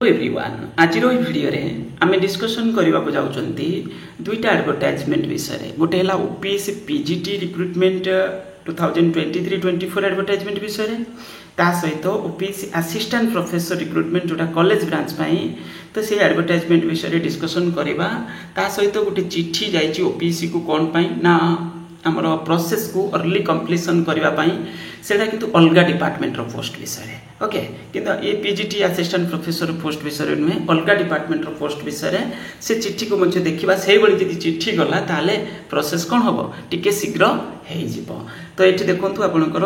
Everyone आज video रे आम डिस्कसन करने को जाऊँगी दुईटा एडवर्टाइजमेंट विषय गोटे है ओपीएससी पीजीटी रिक्रुटमेंट 2023-24 एडवर्टाइजमेंट विषय ता सहित ओपीएससी असिस्टेंट प्रोफेसर रिक्रुटमेंट जोटा कॉलेज ब्रांच तो से एडवर्टाइजमेंट विषय डिस्कसन करवा ता सहित गोटे चिट्ठी जाइए ओपीएससी को कौन पाई ना आमर प्रोसेस को अर्ली कंप्लीशन करने सेटा किंतु अलग डिपार्टमेंट रो पोस्ट विषय ओके किंतु ये पीजीटी असिस्टेंट प्रोफेसर पोस्ट विषय नुहे अलग डिपार्टमेंट रो पोस्ट विषय से चिट्ठी को मुझे देखा से भाई चिट्ठी गला ताले प्रोसेस कौन हम टिके शीघ्र हो तो ये देखो आपंकर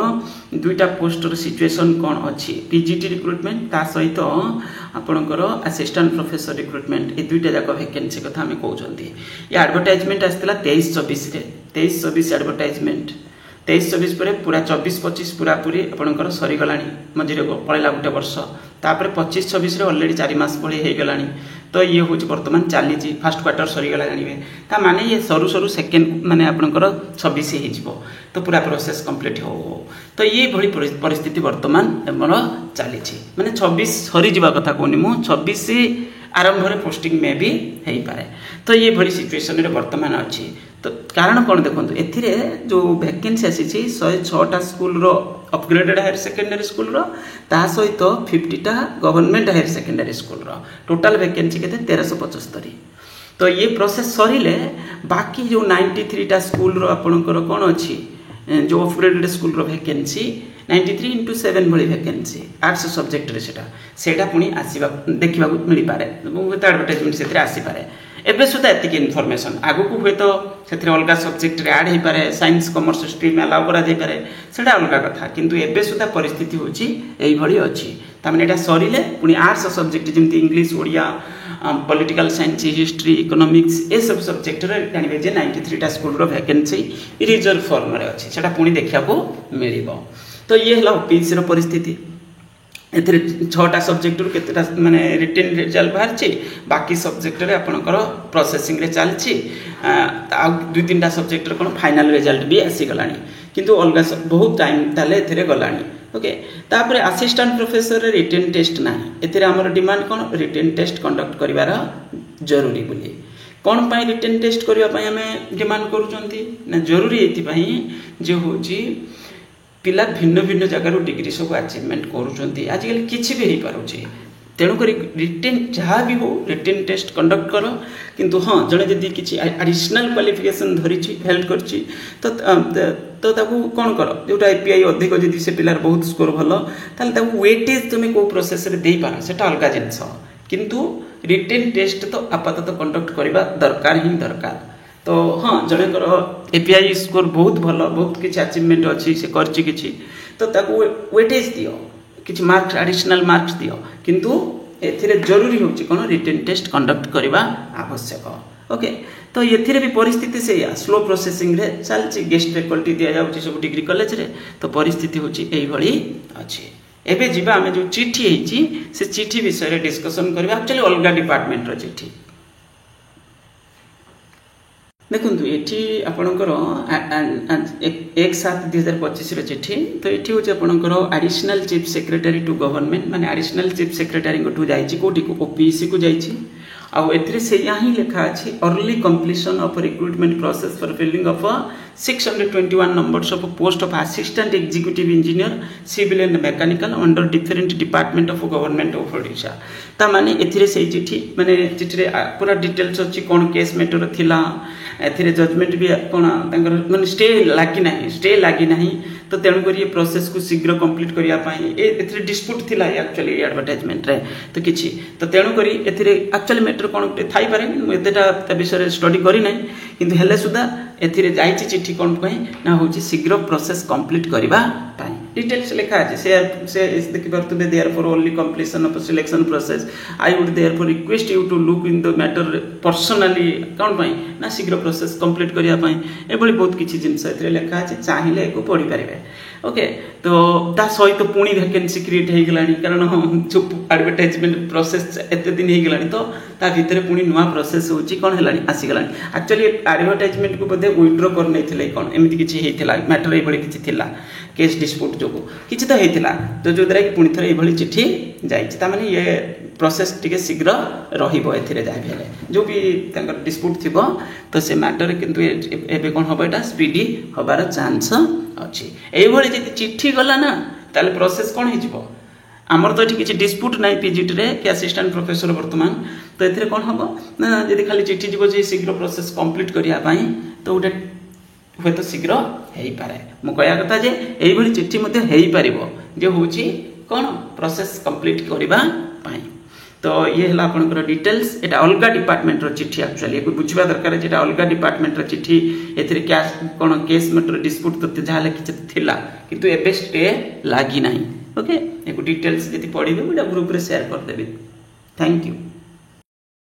दुईटा पोस्टर सिचुएशन कौन अच्छी पीजीटी रिक्रुटमेंट ता सहित आपंकर असिस्टेंट प्रोफेसर रिक्रुटमेंट ये दुईटा जाक वैकेंसी कथा आम कहते ये एडवर्टाइजमेंट आसाला 23-24 एडवर्टाइजमेंट 23-24 पर पूरा 24-25 पूरा पूरी आपंकर सरीगला मझे पलैला गोटे वर्ष तापर 25-26 अलरेडी 4 मास भली हो गला तो ये हूँ बर्तमान चली फास्ट क्वार्टर सरीगला जानवे ता माने ये सरू सरू सेकेंड माने आपंकर 26 हो तो पूरा प्रोसेस कंप्लीट हो तो ये भली परिस्थिति बर्तमान मोर चली माने 26 सरी जावा कथा कहूनी मु 26 आरंभ में पोस्टिंग में भी हो पाए तो ये भली सिचुएशन बर्तमान अच्छी तो कारण कौन देखो एथिरे जो वैकेंसी आसी 106टा स्कूल रो अपग्रेडेड हायर सेकेंडरी स्कूल रो ता सहित 50टा गवर्नमेंट हायर सेकेंडरी स्कूल रो टोटल वैकेंसी केते 1375 तो ये प्रोसेस सरिले बाकी जो 93टा स्कूल रो आपनकर कौन अच्छी जो अपग्रेडेड स्कूल रो वैकेंसी 93x7 भली वैकेंसी आर्ट्स सब्जेक्ट रे सेटा पुणी आसीबा देखिबा मिल पारे एडवर्टाइजमेंट से आसी पारे एबे सुधा एतिक इनफॉरमेशन आगु को हुए तो से अलग सब्जेक्ट रे ऐड हो पारे साइंस कॉमर्स स्ट्रीम अलाउ करा जाय पारे सेटा अलग कथा किंतु एबे सुधा परिस्थिति होची एई भली अछि तामने एटा सरिले पुनी आर्ट्स सब्जेक्ट जेमति English Odia political science history economics ए सब सब्जेक्ट रे जानबे जे 93टा स्कूल रो वैकेंसी रिजर्व फॉर्म रे अछि सेटा पुनी देखिया को मिलिबो तो ये हला ओपीएससी रो परिस्थिति एथरे 6टा सब्जेक्ट रु केतेटा माने रिटन रिजल्ट बाहर बाकी सब्जेक्ट रे आपनकर प्रोसेसिंग रे चलछि आ 2-3टा सब्जेक्ट रे कोन फाइनल रिजल्ट भी आसी गलानी किंतु अलग बहुत टाइम ताले एथरे गलानी ओके तापर असिस्टेंट प्रोफेसर रे रिटन टेस्ट ना एथरे हमर डिमांड कोन रिटन टेस्ट कंडक्ट करिवार जरूरी बोली कौन पाई रिटन टेस्ट करबा पई हमें डिमांड करूचंती ना जरूरी एति पई जे होची पिला भिन्न भिन्न जगार डिग्री सब अचीवमेंट करुँच आजिकल किसी भी हो पारे तेणुक रिटेन जहाँ भी हो रिटेन टेस्ट कंडक्ट कर किंतु हाँ जड़े जदि किसी एडिशनल क्वालिफिकेशन धरी हेल्प कर कौन कर जोटा एपीआई अधिक जदि से पिलार बहुत स्कोर भल ताल वेटेज तुम कौ प्रोसेस दे पार से अलग जिनस किंतु रिटेन टेस्ट तो आपातत कंडक्ट करवा दरकार ही दरकार तो हाँ जड़ेकर एपीआई स्कोर बहुत भल बहुत किसी अचीवमेंट अच्छी से करछि किछि तो ताकू वेटेज दियो किछि मार्क्स एडिशनल मार्क्स दियो किंतु एथिरे जरूरी होछि कोन रिटन टेस्ट कंडक्ट करबा आवश्यक ओके तो एथिरे भी परिस्थिति से स्लो प्रोसेसिंग रे चलछि गेस्ट फैकल्टी दिया जाउछि सब डिग्री कॉलेज रे तो परिस्थिति होछि एई भली अछि एबे जिबा हमें जो चिट्ठी हेछि से चिट्ठी विषय रे डिस्कशन करबा एक्चुअली अलग डिपार्टमेंट रो चिट्ठी देखो ये आपणकर 1/7/2025 चिट्ठी तो ये हूँ आपणकर additional chief secretary to government माने एडिशनल चीफ सेक्रेटरी को जाइए कौटी ओपीएससी को जाइए आउ से यहाँ लिखा अच्छी early completion of recruitment process for filling of 621 numbers of post of assistant executive engineer civil and mechanical under different department of government of Odisha ता माने एथिरे से चिट्ठी माने चिट्ठी रे पूरा डिटेल्स अच्छी कौन केस मैटर थिला एथिरे जजमेंट भी कौन माने स्टे लगी ना तो तेणुक ये प्रोसेस को शीघ्र कंप्लीट करने डिस्प्यूट थिला एक्चुअली एडवर्टाइजमेंट रे तो किछि तो तेणुक एक्चुअली मैटर कौन थी पारे मुझे विषय स्टडी करना किंतु हेले सुधा एथिरे जाइछि चिट्ठी कौन ना हूँ शीघ्र प्रोसेस कंप्लीट करबा डिटेल्स लिखा है से देखि परतुबे therefore only completion of selection process I would therefore request you to look in the matter personally कौन ना शीघ्र प्रोसेस कंप्लीट करबा पई एभली बहुत किछि जिंस एथिरे लिखा है चाहिले को पढ़ी पारे ओके तो ता सहित पुणी वैकेंसी क्रिएट हो गलानी कारण जो एडवर्टाइजमेंट प्रोसेस एत दिन हो गलानी तो ता भितर पुणी नुआ प्रोसेस होची कौन है आसीगलानी एक्चुअली एडवर्टाइजमेंट को बोधे विड्रो कर नहीं कौन एमती किसी होता मैटर ये किसी केस डिस्प्यूट जो किसी तो होता तो जो द्वारा कि पुणी थे ये चिट्ठी जाने ये प्रोसेस टी शीघ्र रही जो भी डिस्प्यूट थी तो से मैटर किंतु एबे कौन हम यहाँ स्पीडी हबार चांस अच्छी ये चिट्ठी गला ना ताले प्रोसेस कौन हो आमर तो ये किसी डिस्प्यूट ना पीजीटी रे कि असिस्टेंट प्रोफेसर वर्तमान तो ये कौन हम ना जी खाली चिट्ठी जीव शीघ्र प्रोसेस कंप्लीट करने तो गोटे हे तो शीघ्र हो पाए मु कहया कथा जे यही चिट्ठी हो जो हूँ कौन प्रोसेस कंप्लीट करने तो ये है आपंकर डिटेल्स एटा अलग डिपार्टमेंट चिट्ठी एक्चुअली बुझा दरकार जेटा अलग डिपार्टमेंट चिट्ठी ए कौन केस मैटर डिस्प्यूट तो जहाँ लिखी थिला किंतु एबे स्टे लगी ना ओके एक डिटेल्स यदि पढ़े मुझे ग्रुप रे शेयर करदेवी थैंक यू।